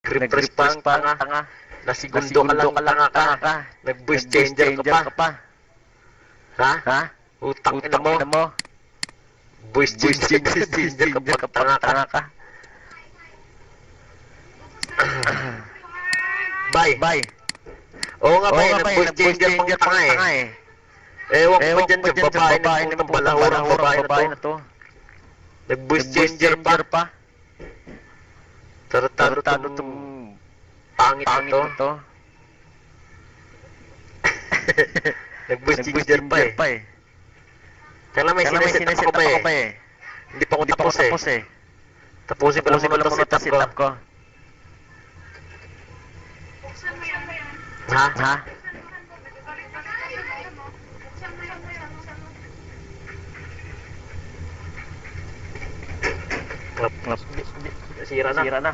Nag-refresh pa ang tanga. Nasigundo ka lang ka. Nag-voice changer ka pa. Ha? Utang ina mo. Voice changer ka pa tanga ka. Bye. Oo nga ba, nag-voice changer pang tanga eh. Ewan ko ba dyan, babae na balahurang babae na to. Nag-voice changer pa. Tarotado itong pangit na to. Nag-voice changer pa eh. Kaya may sinaset ako pa eh. Hindi pa ako tapos eh. Tapusin ko lang muna ito setup ko. Ha? Sira na.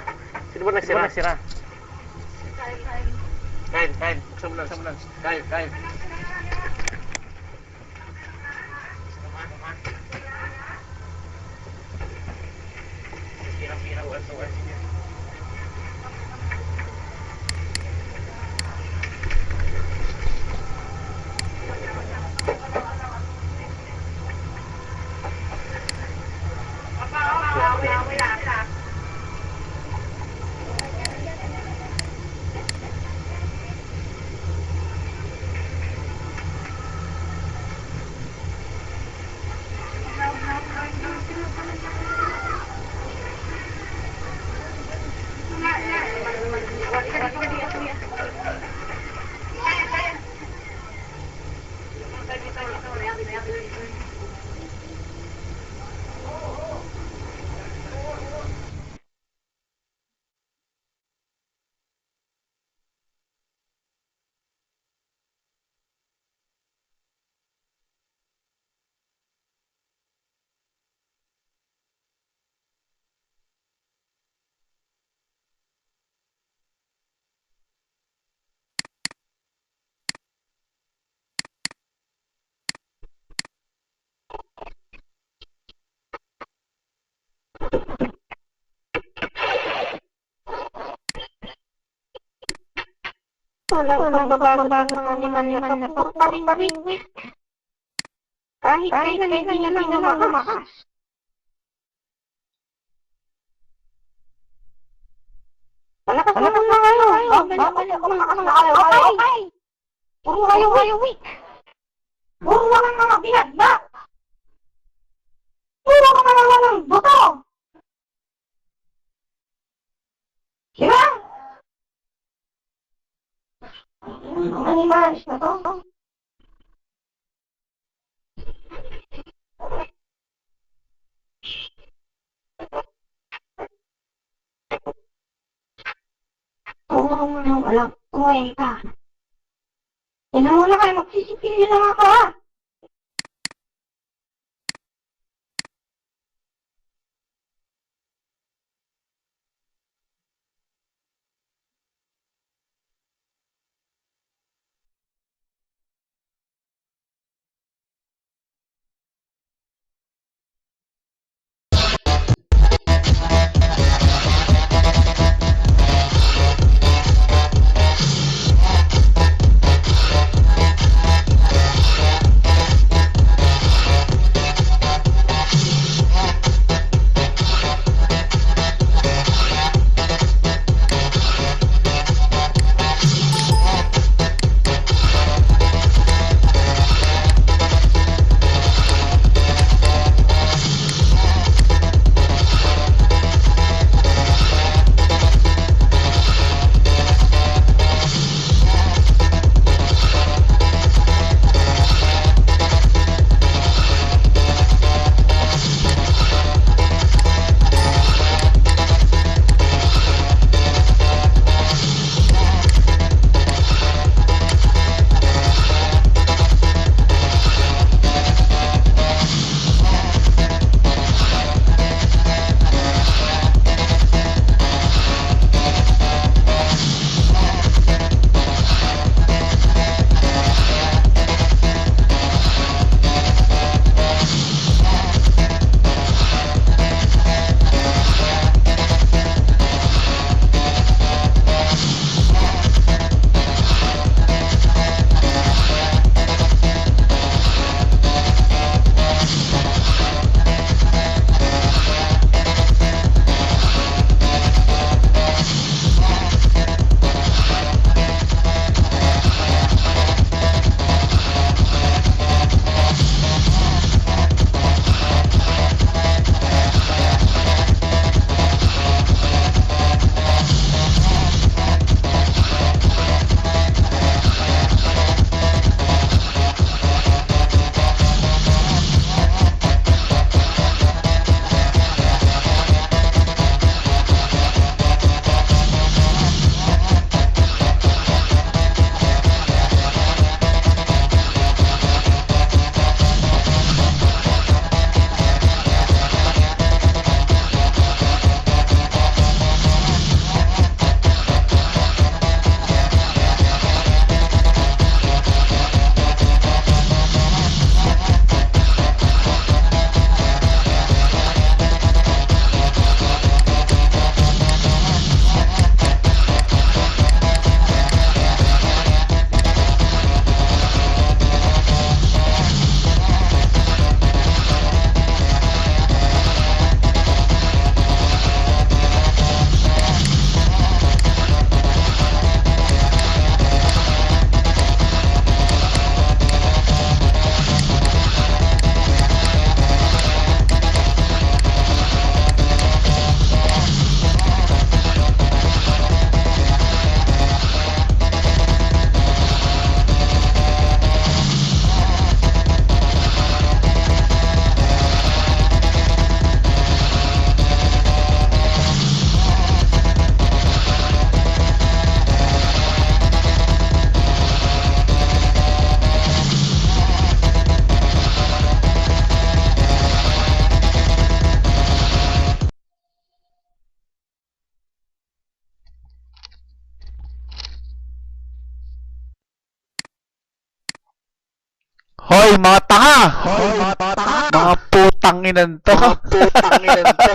Sino ba nagsira? Kain. Buksan mo lang. Kain. Sira. Uwan. Walang magbabago ng animal na to. Paring-paring. Kahit kailan hindi na lang lumakas. Malakas na kayo. Babalik ako mga okay. Puro kayo weak. Puro walang mga bihagba. Puro mga walang buto. Diba? Ang animals na to. Oo nga walang kwenta. Tignan mo na kayo, magsisipili lang ako ha. Hoy, mga tanga! Hoy, mga tanga! Mga putang inan to. Mga putang inan to.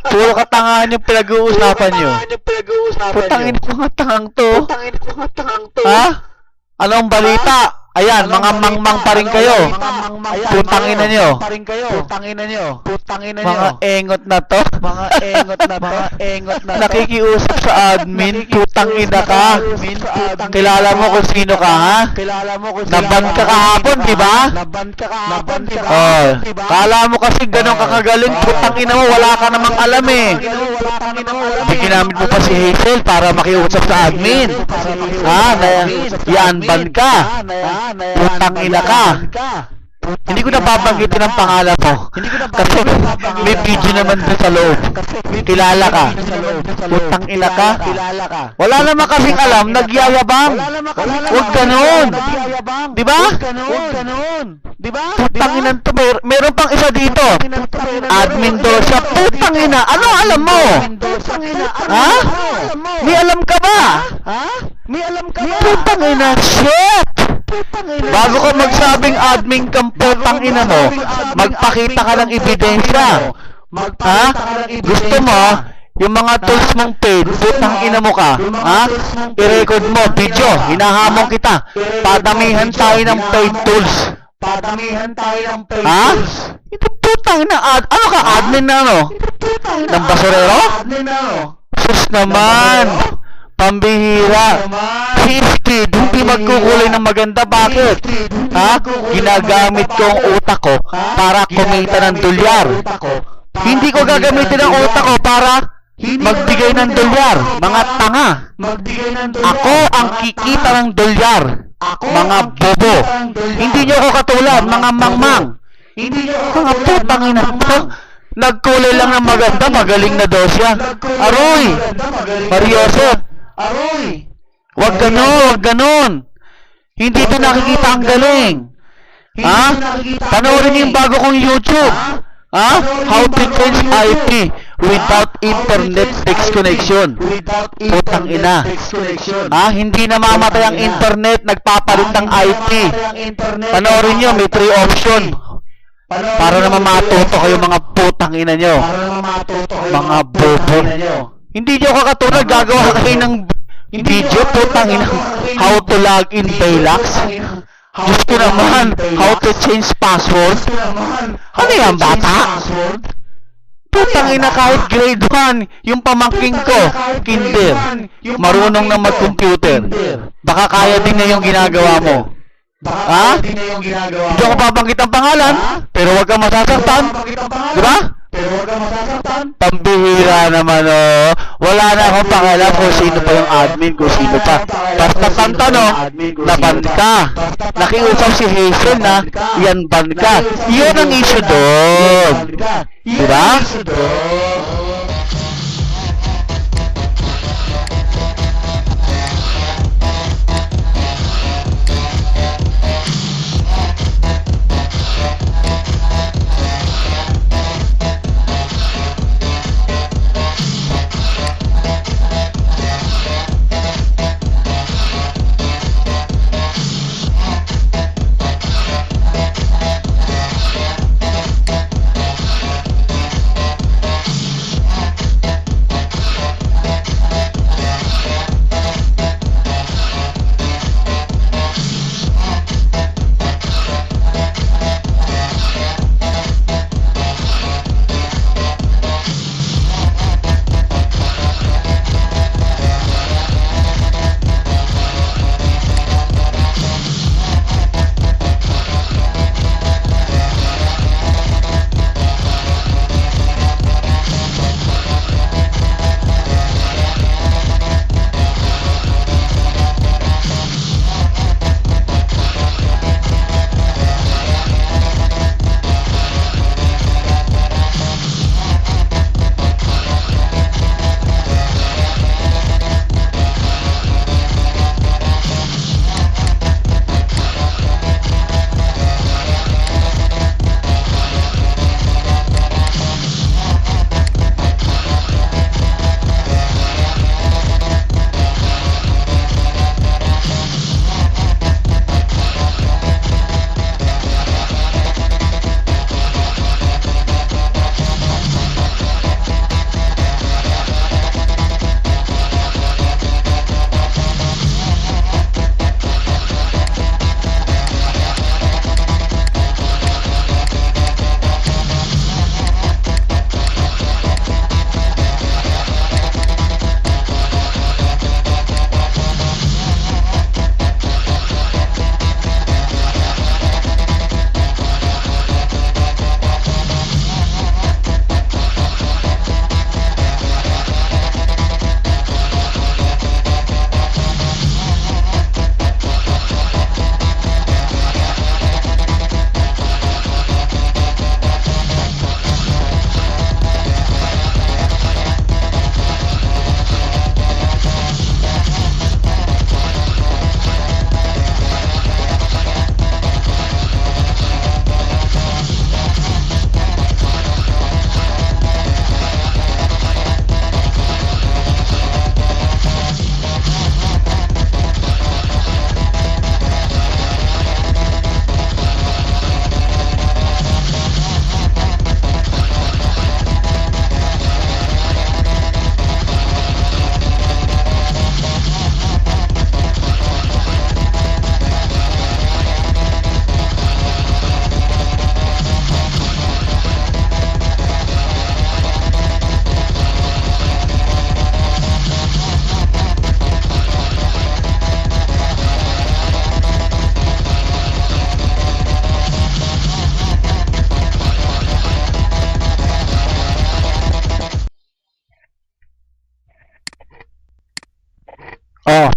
Puro katangahan yung pinag-uusapan nyo. Yung pinag-uusapan Putang nyo. ina mga tangang to. Putang ina mga tangang to. Ha? Anong balita? Ayan, mga mangmang pa rin kayo. Putang ina nyo. Putang ina nyo. Putang ina nyo. Mga engot na to. Mga engot na to. Mga engot na to. Nakikiusap sa admin, putang ina ka. Kilala mo kung sino ka, ha? Kilala mo kung sino Naban ka kahapon, di ba? Naban ka kahapon, di ba? Oh, kala mo kasi ganun kakagaling, putang ina mo, wala ka namang alam eh. Hindi ginamit mo pa si Hazel para makiusap sa admin. Ha? Yan ban ka. Putang ina ka. Hindi ko nababanggitin ang pangalan mo. Kasi may video naman doon sa loob. Kilala ka. Putang ina ka. Wala naman kasing alam, nagyayabang. Huwag ganun. Diba? Putang ina to. Meron pang isa dito. Admin daw siya. Putang ina. Ano alam mo? Ha? May alam ka ba? Putang ina. Shit! Bago ka magsabing admin kang putang ina mo, magpakita ka ng ebidensya. Ha? Gusto mo, yung mga tools mong paid, putang ina mo ka, ha? I-record mo, video, hinahamon kita. Padamihan tayo ng paid tools. Ha? Ito putang ina, ano ka, admin na ano? Ng basurero? Sus naman. Pambihira. Si Skid, hindi magkukulay ng maganda. Bakit? Ha? Ginagamit ko ang utak ko para kumita ng dolyar. Hindi ko gagamitin ang utak ko para magbigay ng dolyar. Mga tanga. Ako ang kikita ng dolyar. Mga bobo. Hindi nyo ako katulad, mga mangmang. Mga putang ina to. Nagkulay lang ng maganda, magaling na daw siya. Aroy! Mariosep! Wag ganun. Hindi ito nakikita ang galing. Ha? Panoorin niyo yung bago kong YouTube. Ha? How to change IP without internet disconnection. Putang ina. Ha? Hindi namamatay ang internet, nagpapalit ng IP. Panoorin niyo, may 3 option. Para naman matuto kayo mga putang ina nyo. Mga bobo. Hindi nyo kakatulad, gagawa kayo ng video, putang ina. How to log in Baylax. Diyos ko naman, how to change password. Ano yan, bata? Putang ina, kahit grade 1, yung pamangking ko, kinder, marunong na mag-computer. Baka kaya din na yung ginagawa mo. Ha? Hindi ako babanggit ang pangalan, pero wag kang masasaktan. Diba? Pambihira naman, oh. Wala na akong pakialam kung sino pa yung admin, kung sino pa. Basta pang tanong, naban ka. Nakiusap si Hazel na, yan ban ka. Yun ang issue doon. Diba?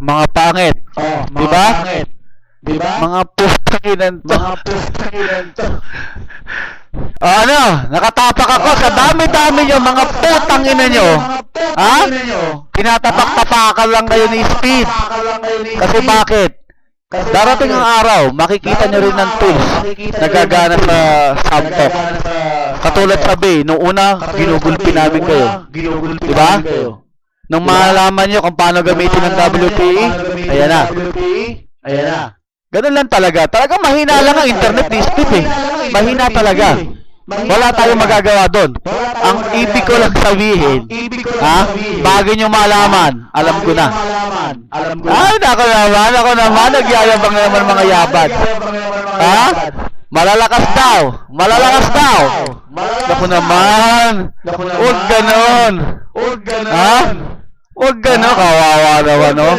mga pangit. Diba? Diba? Mga pustakinan to. Ano? Nakatapak ako sa dami-dami nyo, mga putang ina nyo. Ha? Tinatapak-tapakan lang kayo ni Speed. Kasi bakit? Darating ang araw, makikita nyo rin ng tools na gagana sa Samtok. Katulad sa Bay, nung una, ginugulpi namin kayo. Diba? Nung malaman nyo kung paano gamitin ng WPE, ayan na. Ganun lang talaga. Talagang mahina lang ang internet ni Speed eh. Mahina talaga. Wala tayong magagawa doon. Ang ibig ko lang sabihin, bago nyo malaman, alam ko na. Ay, ako naman, nagyayabang naman mga yabad. Ha? Malalakas daw. Ako naman. Huwag ganon. Ha? Huwag ganon, kawawa naman, no?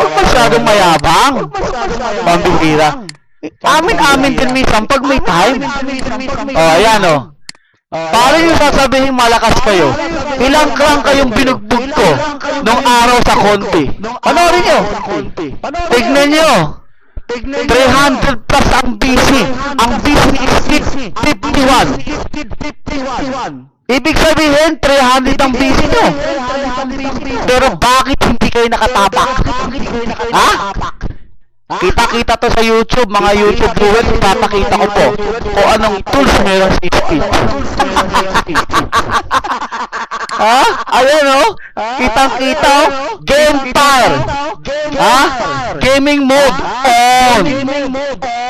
Huwag masyadong mayabang. Pambihira. Amin din minsan pag may time. Ayan, Paano yung sasabihin malakas kayo? Ilang krang kayong binugbog ko nung araw sa konti? Panoorin nyo. Tignan nyo. 300 plus ang BC. Ang BC is 51. Ibig sabihin, 300 ang BC nyo. Pero bakit hindi kayo nakatapak? Ha? Kita-kita to sa YouTube, mga YouTube viewers, ipapakita ko po kung anong tools meron sa Speed. Ha? Ayan kitang-kita Game Fire. Ha? Gaming mode on.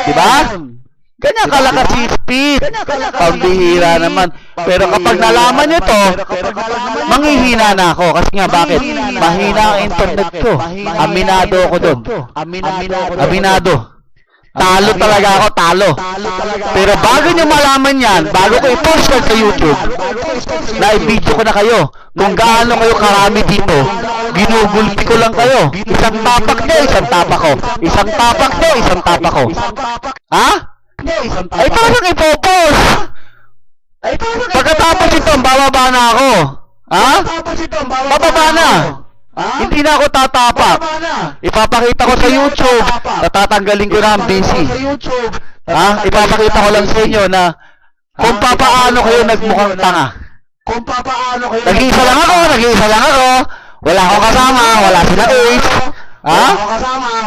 Diba? Ganyan kalakas si Speed. Pambihira naman. Pero kapag nalaman nyo to, manghihina na ako. Kasi nga bakit? Mahina ang internet ko. Aminado ako doon. Aminado. Talo talaga ako, talo. Pero bago nyo malaman yan, bago ko i-post yan sa YouTube, na-video ko na kayo kung gaano kayo karami dito, ginugulpi ko lang kayo. Isang tapak nyo, isang tapak ko. Isang tapak nyo, isang tapak ko. Ha? Ay, parang ipopost. Pagkatapos ito, bababa na ako. Ha? Bababa na. Hindi na ako tatapak. Ipapakita ko sa YouTube. Tatatanggalin ko na ang BC. Ha? Ipapakita ko lang sa inyo na kung papaano kayo nagmukhang tanga. Nag-iisa lang ako. Wala akong kasama. Wala sila AIDS. Ha?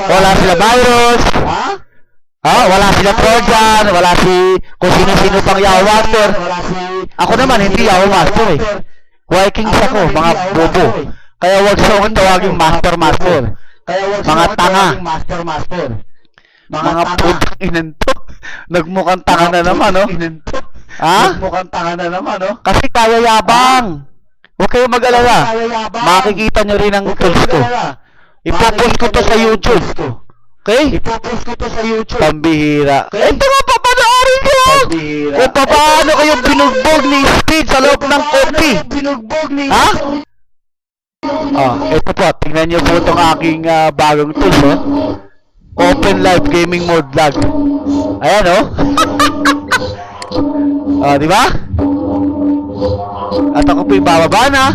Wala sila virus. Wala sila Trojan, wala kung sino-sino pang Yahoo Master. Ako naman, hindi Yahoo Master eh. Vikings ako, mga bobo. Kaya wag sa akong tawaging Master. Mga tanga. Mga putang inan to. Nagmukhang tanga na naman, Kasi kaya yabang. Huwag kayong mag-alala. Makikita nyo rin ang tools ko. Ipopost ko to sa YouTube. Okay? Ipopost ko to sa YouTube. Pambihira. Ito nga, papanoorin nyo! Kung paano kayong binugbog ni Speed sa loob ng kopi. Ha? Ito po. Tingnan nyo po itong aking bagong tools, Open Live Gaming Mode Vlog. Ayan, diba? At ako po yung bababa na.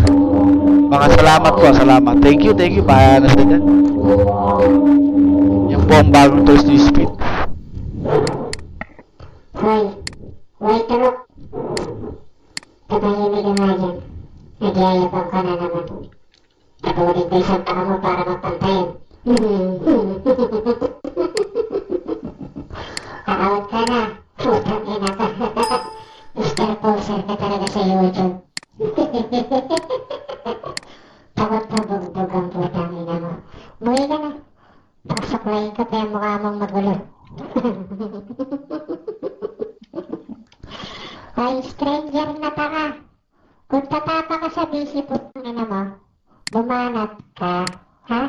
Mga salamat po, salamat. Thank you. Paano sa dyan? Yung po ang bagong tools ni Speed. Hoy, Tarok. Tumahimik ka nga dyan. Nagyayabang ka na naman. Tabunin ba isang taka mo para magpantayan? Kakawat ka na. Putang ina ka. Mr. Poser ka talaga sa YouTube. Takot na bugdog ang putang ina mo. Muwi ka na. Pagsaklayin ko pa yung mukha mong magulo. Ay, stranger na taka. Kung tatapa ka sa busy putang ina mo, bumanat ka, ha?